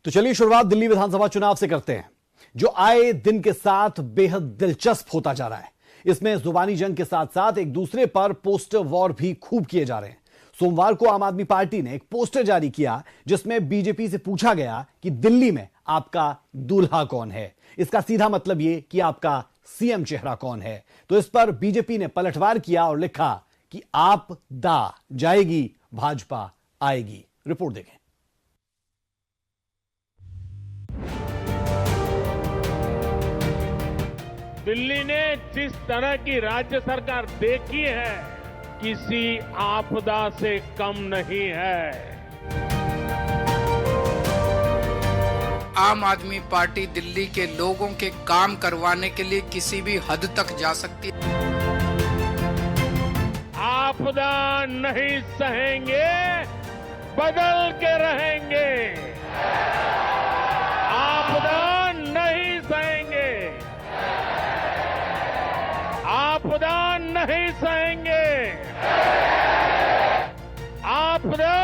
तो चलिए शुरुआत दिल्ली विधानसभा चुनाव से करते हैं, जो आए दिन के साथ बेहद दिलचस्प होता जा रहा है। इसमें जुबानी जंग के साथ साथ एक दूसरे पर पोस्टर वॉर भी खूब किए जा रहे हैं। सोमवार को आम आदमी पार्टी ने एक पोस्टर जारी किया जिसमें बीजेपी से पूछा गया कि दिल्ली में आपका दूल्हा कौन है। इसका सीधा मतलब यह कि आपका सीएम चेहरा कौन है। तो इस पर बीजेपी ने पलटवार किया और लिखा कि आप दा जाएगी, भाजपा आएगी। रिपोर्ट देखें। दिल्ली ने जिस तरह की राज्य सरकार देखी है, किसी आपदा से कम नहीं है। आम आदमी पार्टी दिल्ली के लोगों के काम करवाने के लिए किसी भी हद तक जा सकती है। आपदा नहीं सहेंगे, बदल के रहेंगे। आपदा नहीं सहेंगे, आपदा नहीं सहेंगे, आपदा।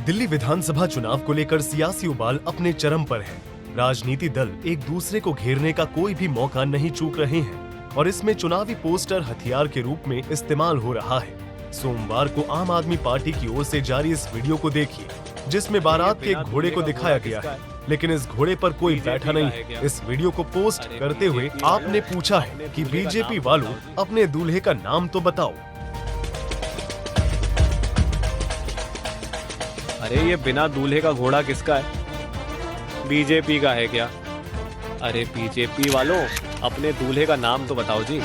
दिल्ली विधानसभा चुनाव को लेकर सियासी उबाल अपने चरम पर है। राजनीति दल एक दूसरे को घेरने का कोई भी मौका नहीं चूक रहे हैं और इसमें चुनावी पोस्टर हथियार के रूप में इस्तेमाल हो रहा है। सोमवार को आम आदमी पार्टी की ओर से जारी इस वीडियो को देखिए, जिसमें बारात के एक घोड़े को दिखाया गया है, लेकिन इस घोड़े पर कोई बैठा नहीं है। इस वीडियो को पोस्ट करते हुए आपने पूछा है कि बीजेपी वालों अपने दूल्हे का नाम तो बताओ। अरे ये बिना दूल्हे का घोड़ा किसका है? बीजेपी का है क्या? अरे बीजेपी वालों अपने दूल्हे का नाम तो बताओ जी।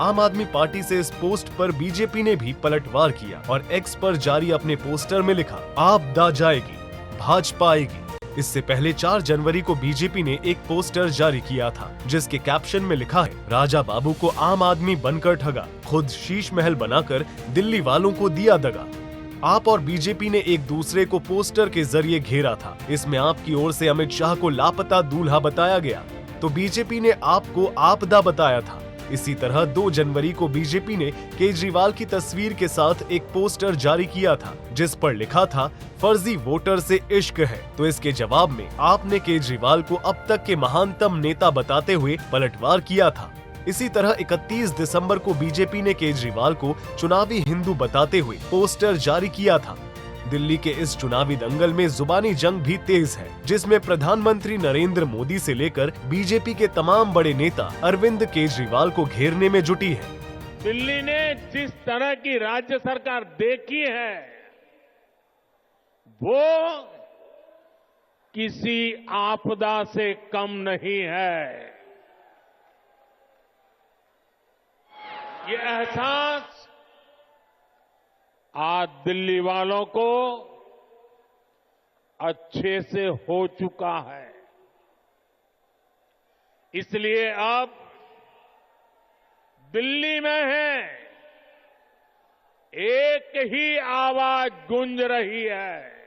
आम आदमी पार्टी से इस पोस्ट पर बीजेपी ने भी पलटवार किया और एक्स पर जारी अपने पोस्टर में लिखा, आप दा जाएगी, भाजपा आएगी। इससे पहले 4 जनवरी को बीजेपी ने एक पोस्टर जारी किया था जिसके कैप्शन में लिखा है, राजा बाबू को आम आदमी बनकर ठगा, खुद शीश महल बनाकर दिल्ली वालों को दिया दगा। आप और बीजेपी ने एक दूसरे को पोस्टर के जरिए घेरा था। इसमें आपकी ओर से अमित शाह को लापता दूल्हा बताया गया तो बीजेपी ने आपको आपदा बताया था। इसी तरह 2 जनवरी को बीजेपी ने केजरीवाल की तस्वीर के साथ एक पोस्टर जारी किया था जिस पर लिखा था, फर्जी वोटर से इश्क है। तो इसके जवाब में आपने केजरीवाल को अब तक के महानतम नेता बताते हुए पलटवार किया था। इसी तरह 31 दिसंबर को बीजेपी ने केजरीवाल को चुनावी हिंदू बताते हुए पोस्टर जारी किया था। दिल्ली के इस चुनावी दंगल में जुबानी जंग भी तेज है, जिसमें प्रधानमंत्री नरेंद्र मोदी से लेकर बीजेपी के तमाम बड़े नेता अरविंद केजरीवाल को घेरने में जुटी है। दिल्ली ने जिस तरह की राज्य सरकार देखी है, वो किसी आपदा से कम नहीं है। ये एहसास आज दिल्ली वालों को अच्छे से हो चुका है। इसलिए अब दिल्ली में है एक ही आवाज गूंज रही है,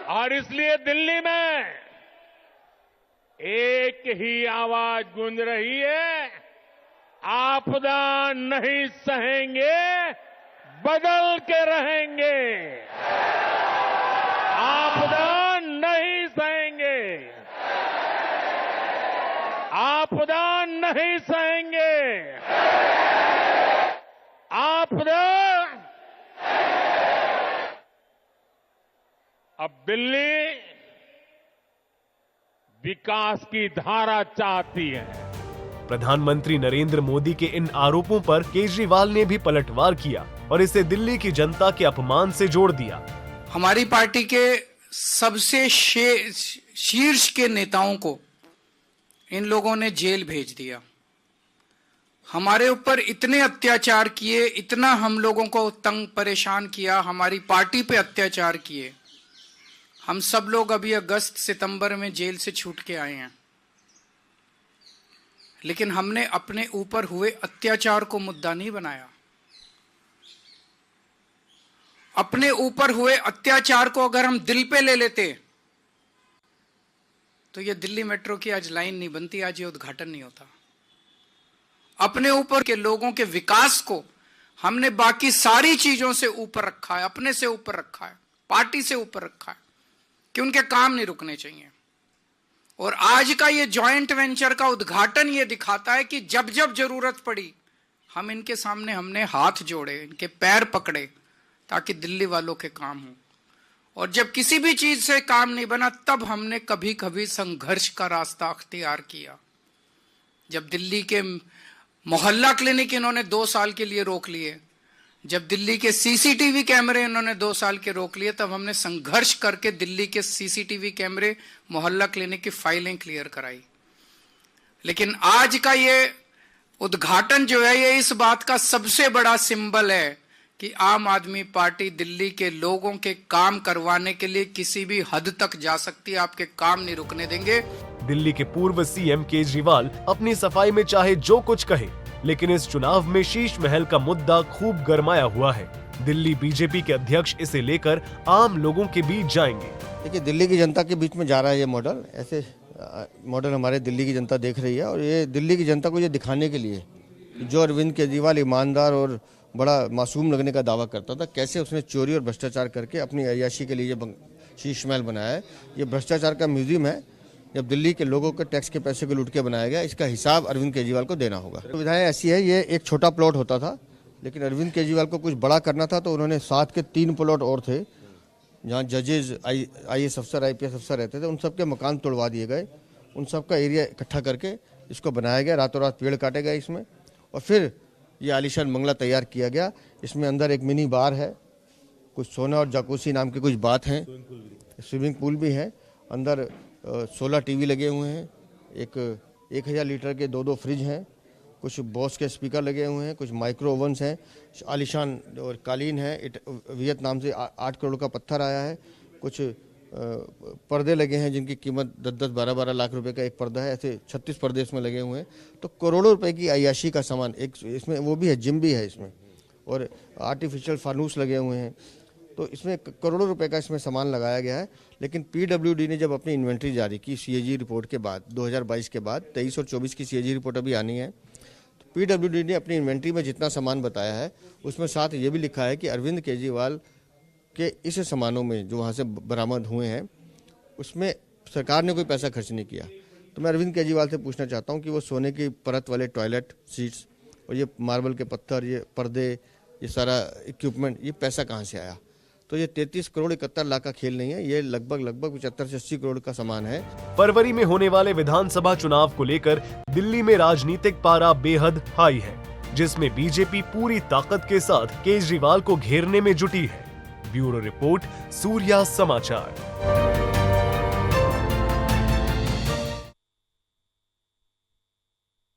और इसलिए दिल्ली में एक ही आवाज गूंज रही है, आपदा नहीं सहेंगे, बदल के रहेंगे। आपदा नहीं सहेंगे, आपदा नहीं सहेंगे, आपदा। अब दिल्ली विकास की धारा चाहती है। प्रधानमंत्री नरेंद्र मोदी के इन आरोपों पर केजरीवाल ने भी पलटवार किया और इसे दिल्ली की जनता के अपमान से जोड़ दिया। हमारी पार्टी के सबसे शीर्ष के नेताओं को इन लोगों ने जेल भेज दिया। हमारे ऊपर इतने अत्याचार किए, इतना हम लोगों को तंग परेशान किया, हमारी पार्टी पे अत्याचार किए। हम सब लोग अभी अगस्त सितंबर में जेल से छूट के आए हैं। लेकिन हमने अपने ऊपर हुए अत्याचार को मुद्दा नहीं बनाया। अपने ऊपर हुए अत्याचार को अगर हम दिल पे ले लेते तो ये दिल्ली मेट्रो की आज लाइन नहीं बनती, आज ये उद्घाटन नहीं होता। अपने ऊपर के लोगों के विकास को हमने बाकी सारी चीजों से ऊपर रखा है, अपने से ऊपर रखा है, पार्टी से ऊपर रखा है कि उनके काम नहीं रुकने चाहिए। और आज का ये जॉइंट वेंचर का उद्घाटन ये दिखाता है कि जब जब जरूरत पड़ी हम इनके सामने हमने हाथ जोड़े, इनके पैर पकड़े ताकि दिल्ली वालों के काम हो। और जब किसी भी चीज से काम नहीं बना तब हमने कभी कभी संघर्ष का रास्ता अख्तियार किया। जब दिल्ली के मोहल्ला क्लिनिक इन्होंने 2 साल के लिए रोक लिए, जब दिल्ली के सीसीटीवी कैमरे इन्होंने 2 साल के रोक लिए, तब हमने संघर्ष करके दिल्ली के सीसीटीवी कैमरे, मोहल्ला क्लिनिक की फाइलें क्लियर कराई। लेकिन आज का ये उद्घाटन जो है ये इस बात का सबसे बड़ा सिंबल है कि आम आदमी पार्टी दिल्ली के लोगों के काम करवाने के लिए किसी भी हद तक जा सकती है, आपके काम नहीं रुकने देंगे। दिल्ली के पूर्व सीएम केजरीवाल अपनी सफाई में चाहे जो कुछ कहे, लेकिन इस चुनाव में शीश महल का मुद्दा खूब गरमाया हुआ है। दिल्ली बीजेपी के अध्यक्ष इसे लेकर आम लोगों के बीच जाएंगे। देखिए, दिल्ली की जनता के बीच में जा रहा है ये मॉडल। ऐसे मॉडल हमारे दिल्ली की जनता देख रही है और ये दिल्ली की जनता को ये दिखाने के लिए जो अरविंद केजरीवाल ईमानदार और बड़ा मासूम लगने का दावा करता था, कैसे उसने चोरी और भ्रष्टाचार करके अपनी अय्याशी के लिए ये शीश महल बनाया है। ये भ्रष्टाचार का म्यूजियम है। जब दिल्ली के लोगों के टैक्स के पैसे को लूट के बनाया गया, इसका हिसाब अरविंद केजरीवाल को देना होगा। सुविधाएं ऐसी है, ये एक छोटा प्लॉट होता था, लेकिन अरविंद केजरीवाल को कुछ बड़ा करना था तो उन्होंने साथ के 3 प्लॉट और थे जहाँ जजेज, IAS अफसर, IPS अफसर रहते थे, उन सबके मकान तोड़वा दिए गए। उन सब का एरिया इकट्ठा करके इसको बनाया गया। रातों रात पेड़ काटे गए इसमें और फिर ये आलीशान बंगला तैयार किया गया। इसमें अंदर एक मिनी बार है, कुछ सोना और जाकूसी नाम की कुछ बात हैं, स्विमिंग पूल भी है। अंदर 16 टीवी लगे हुए हैं, 1000 लीटर के 2 फ्रिज हैं, कुछ बॉस के स्पीकर लगे हुए हैं, कुछ माइक्रो ओवन्स हैं, आलीशान और कालीन है। वियतनाम से 8 करोड़ का पत्थर आया है। कुछ पर्दे लगे हैं जिनकी कीमत 10-10, 12-12 लाख रुपए का एक पर्दा है। ऐसे 36 पर्दे इसमें लगे हुए हैं। तो करोड़ों रुपए की अय्याशी का सामान एक इसमें, वो भी है, जिम भी है इसमें, और आर्टिफिशियल फानूस लगे हुए हैं। तो इसमें करोड़ों रुपए का इसमें सामान लगाया गया है। लेकिन PWD ने जब अपनी इन्वेंट्री जारी की CAG रिपोर्ट के बाद, 2022 के बाद, 23 और 24 की CAG रिपोर्ट अभी आनी है, तो PWD ने अपनी इन्वेंट्री में जितना सामान बताया है उसमें साथ ये भी लिखा है कि अरविंद केजरीवाल के इस सामानों में जो वहाँ से बरामद हुए हैं उसमें सरकार ने कोई पैसा खर्च नहीं किया। तो मैं अरविंद केजरीवाल से पूछना चाहता हूँ कि वो सोने की परत वाले टॉयलेट सीट्स और ये मार्बल के पत्थर, ये पर्दे, ये सारा इक्विपमेंट, ये पैसा कहाँ से आया? तो ये 33 करोड़ 71 लाख का खेल नहीं है, ये लगभग 75 से 80 करोड़ का सामान है। फरवरी में होने वाले विधानसभा चुनाव को लेकर दिल्ली में राजनीतिक पारा बेहद हाई है, जिसमें बीजेपी पूरी ताकत के साथ केजरीवाल को घेरने में जुटी है। ब्यूरो रिपोर्ट, सूर्या समाचार।